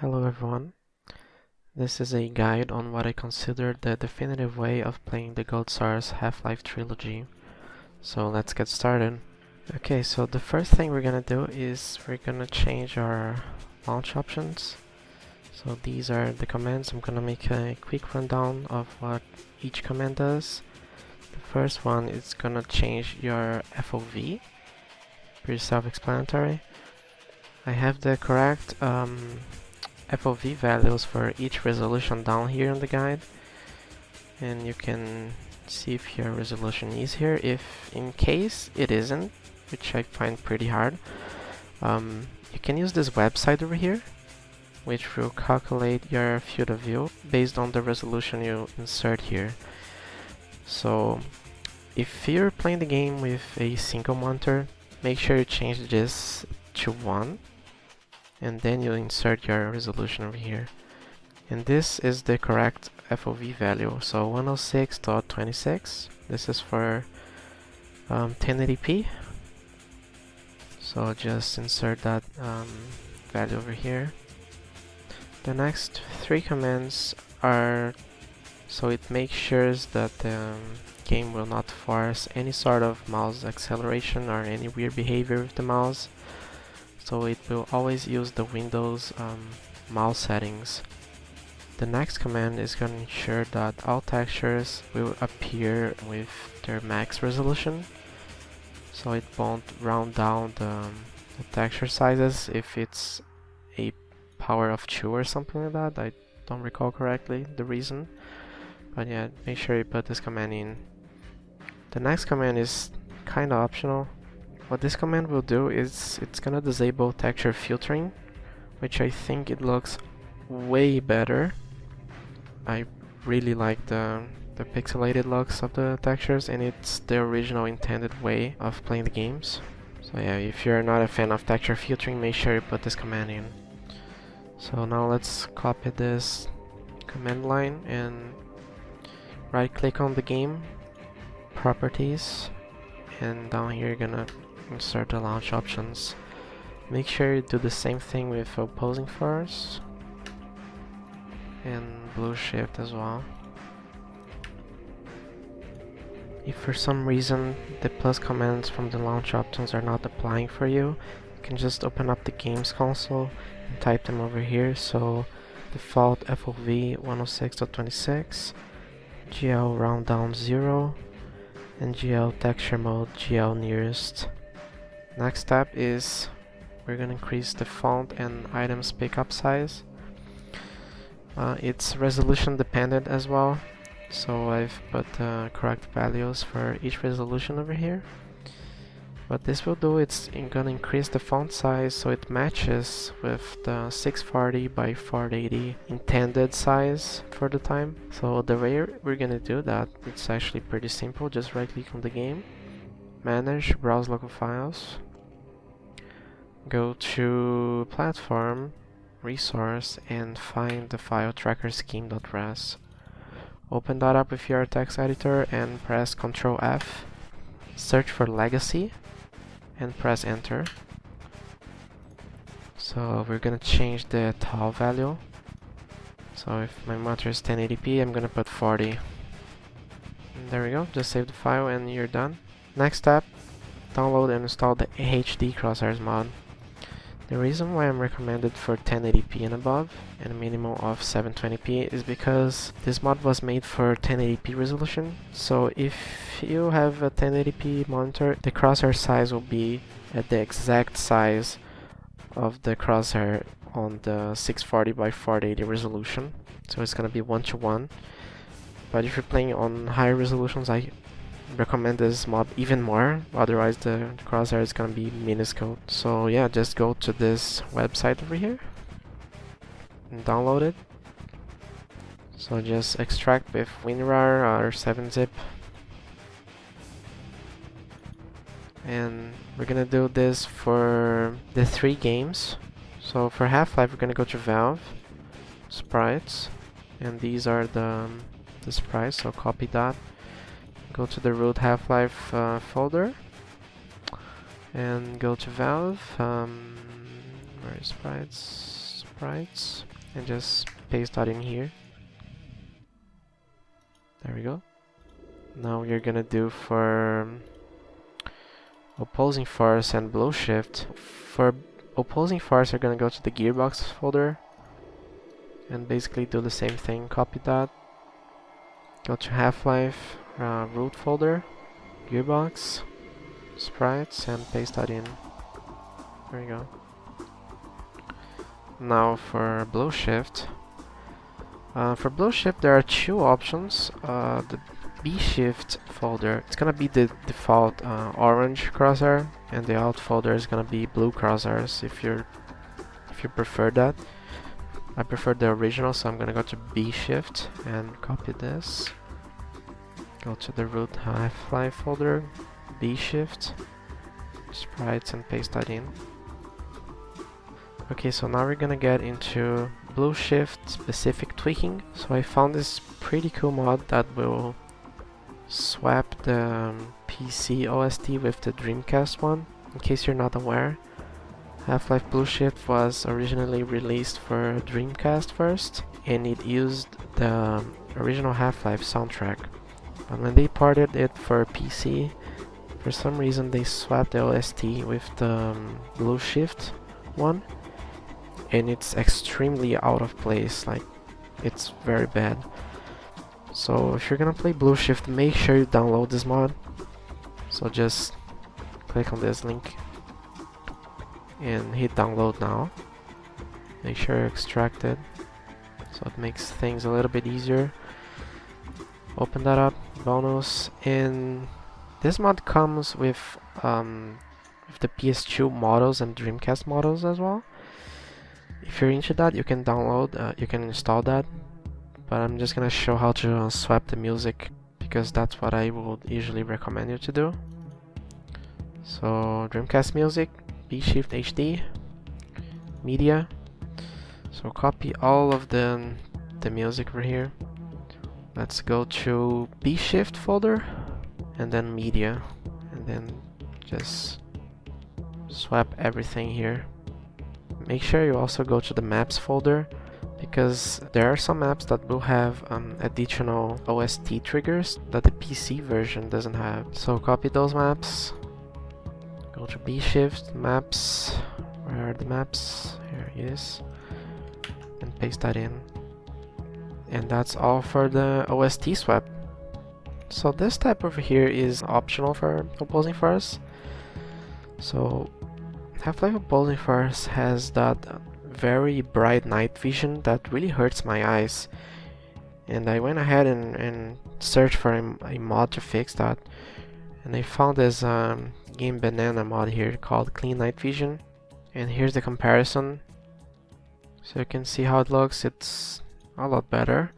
Hello everyone, this is a guide on what I consider the definitive way of playing the GoldSrc Half-Life Trilogy. So let's get started. Okay, so the first thing we're gonna do is we're gonna change our launch options. So these are the commands. I'm gonna make a quick rundown of what each command does. The first one is gonna change your FOV, pretty self-explanatory. I have the correct FOV values for each resolution down here in the guide, and you can see if your resolution is here. If in case it isn't, which I find pretty hard, you can use this website over here, which will calculate your field of view based on the resolution you insert here. So if you're playing the game with a single monitor, make sure you change this to 1, and then you insert your resolution over here. And this is the correct FOV value, so 106.26. This is for 1080p. So just insert that value over here. The next 3 commands are so it makes sure that the game will not force any sort of mouse acceleration or any weird behavior with the mouse. So it will always use the Windows mouse settings. The next command is going to ensure that all textures will appear with their max resolution. So it won't round down the texture sizes if it's a power of 2 or something like that. I don't recall correctly the reason. But yeah, make sure you put this command in. The next command is kinda optional. What this command will do is it's gonna disable texture filtering, which I think it looks way better. I really like the pixelated looks of the textures, and it's the original intended way of playing the games. So yeah, if you're not a fan of texture filtering, make sure you put this command in. So now let's copy this command line and right click on the game, properties, and down here you're gonna insert the launch options. Make sure you do the same thing with opposing force and blue shift as well. If for some reason the plus commands from the launch options are not applying for you, you can just open up the games console and type them over here. So default FOV 106.26, GL round down 0, and GL texture mode GL nearest. Next step is we're gonna increase the font and items pickup size. It's resolution dependent as well, so I've put correct values for each resolution over here. What this will do, it's gonna increase the font size so it matches with the 640 by 480 intended size for the time. So the way we're gonna do that, it's actually pretty simple. Just right click on the game, manage, browse local files, go to platform, resource, and find the file tracker scheme.res. Open that up with your text editor and press Ctrl F, search for legacy, and press enter. So we're gonna change the tau value. So if my monitor is 1080p, I'm gonna put 40. And there we go, just save the file and you're done. Next step, download and install the HD Crosshairs Mod. The reason why I'm recommended for 1080p and above and a minimum of 720p is because this mod was made for 1080p resolution. So if you have a 1080p monitor, the crosshair size will be at the exact size of the crosshair on the 640 by 480 resolution. So it's gonna be 1:1. But if you're playing on higher resolutions, I recommend this mod even more, otherwise the crosshair is gonna be minuscule. So yeah, just go to this website over here and download it. So just extract with WinRAR or 7-zip, and we're gonna do this for the 3 games. So for Half-Life, we're gonna go to Valve, Sprites, and these are the sprites, so copy that. Go to the root Half-Life folder and go to Valve, where is sprites? sprites, and just paste that in here. There we go. Now you're gonna do for opposing force and blow shift. For opposing force, you're gonna go to the gearbox folder and basically do the same thing. Copy that, go to Half-Life root folder, gearbox, sprites, and paste that in. There you go. Now for blow shift. For blow shift, there are two options. The B shift folder, it's gonna be the default orange crosshair, and the out folder is gonna be blue crosshairs if you prefer that. I prefer the original, so I'm gonna go to B shift and copy this. Go to the root Half-Life folder, B shift, sprites, and paste that in. Okay, so now we're gonna get into blue shift specific tweaking. So I found this pretty cool mod that will swap the PC OST with the Dreamcast one. In case you're not aware, Half-Life Blue Shift was originally released for Dreamcast first, and it used the original Half-Life soundtrack. But when they ported it for PC, for some reason they swapped the OST with the Blue Shift one, and it's extremely out of place, like it's very bad. So if you're gonna play Blue Shift, make sure you download this mod. So just click on this link and hit download now. Make sure you extract it, so it makes things a little bit easier. Open that up, bonus, and this mod comes with the PS2 models and Dreamcast models as well. If you're into that, you can download, you can install that, but I'm just gonna show how to swap the music because that's what I would usually recommend you to do. So Dreamcast music, B Shift HD, media. So copy all of the music over here. Let's go to B Shift folder and then media, and then just swap everything here. Make sure you also go to the maps folder, because there are some maps that will have additional OST triggers that the PC version doesn't have. So copy those maps, go to B Shift, maps, where are the maps? Here it is, and paste that in. And that's all for the OST swap. So this tab over here is optional for opposing force. So Half-Life Opposing Force has that very bright night vision that really hurts my eyes, and I went ahead and searched for a mod to fix that, and I found this Game Banana mod here called Clean Night Vision, and here's the comparison. So you can see how it looks. It's a lot better.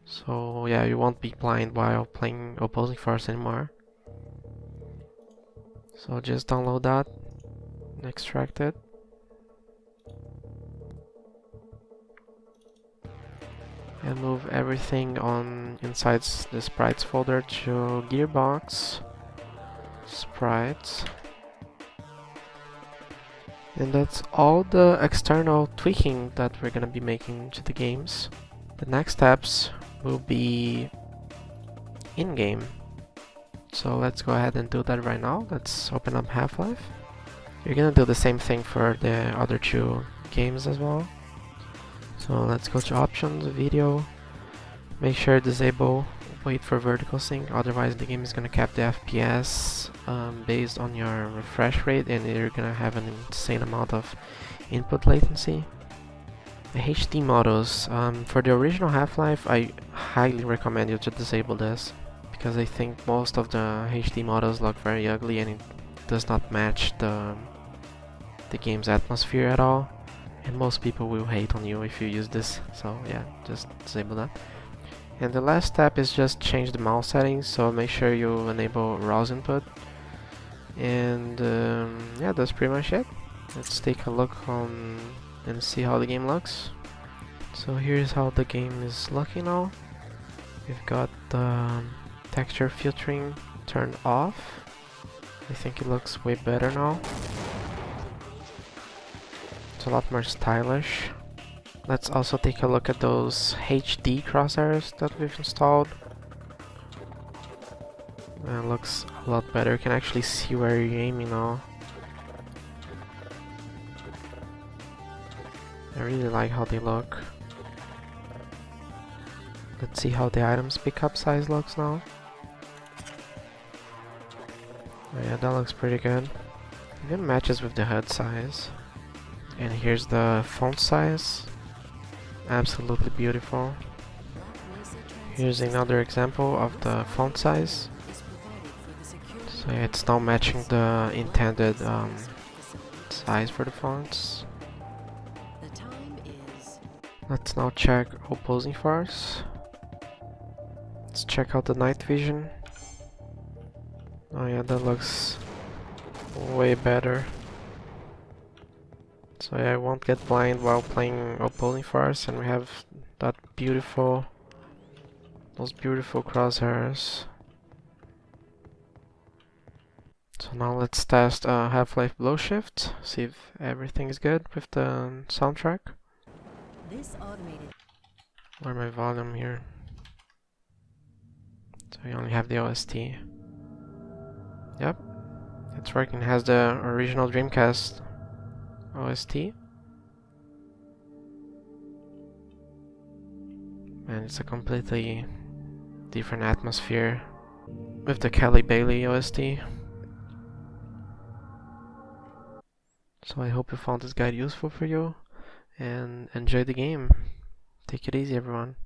So yeah, you won't be blind while playing Opposing Force anymore. So just download that, extract it, and move everything on inside the sprites folder to gearbox, sprites. And that's all the external tweaking that we're gonna be making to the games. The next steps will be in-game. So let's go ahead and do that right now. Let's open up Half-Life. You're gonna do the same thing for the other two games as well. So let's go to options, video, make sure disable wait for vertical sync, otherwise the game is gonna cap the FPS based on your refresh rate, and you're gonna have an insane amount of input latency. The HD models, for the original Half-Life, I highly recommend you to disable this, because I think most of the HD models look very ugly and it does not match the game's atmosphere at all, and most people will hate on you if you use this. So yeah, just disable that. And the last step is just change the mouse settings, so make sure you enable RAWs input. And yeah, that's pretty much it. Let's take a look on and see how the game looks. So here's how the game is looking now. We've got the texture filtering turned off. I think it looks way better now. It's a lot more stylish. Let's also take a look at those HD crosshairs that we've installed. It looks a lot better. You can actually see where you're aiming now. I really like how they look. Let's see how the items pickup size looks now. Oh yeah, that looks pretty good. Even matches with the HUD size. And here's the font size. Absolutely beautiful. Here's another example of the font size. So yeah, it's now matching the intended size for the fonts. Let's now check opposing force. Let's check out the Nightvision. Oh yeah, that looks way better. So yeah, I won't get blind while playing opposing force, and we have that beautiful, those beautiful crosshairs. So now let's test Half-Life Blow Shift, see if everything is good with the soundtrack. This automated. Lower my volume here. So we only have the OST. Yep, it's working. It has the original Dreamcast OST. And it's a completely different atmosphere with the Kelly Bailey OST. So I hope you found this guide useful for you and enjoy the game. Take it easy, everyone.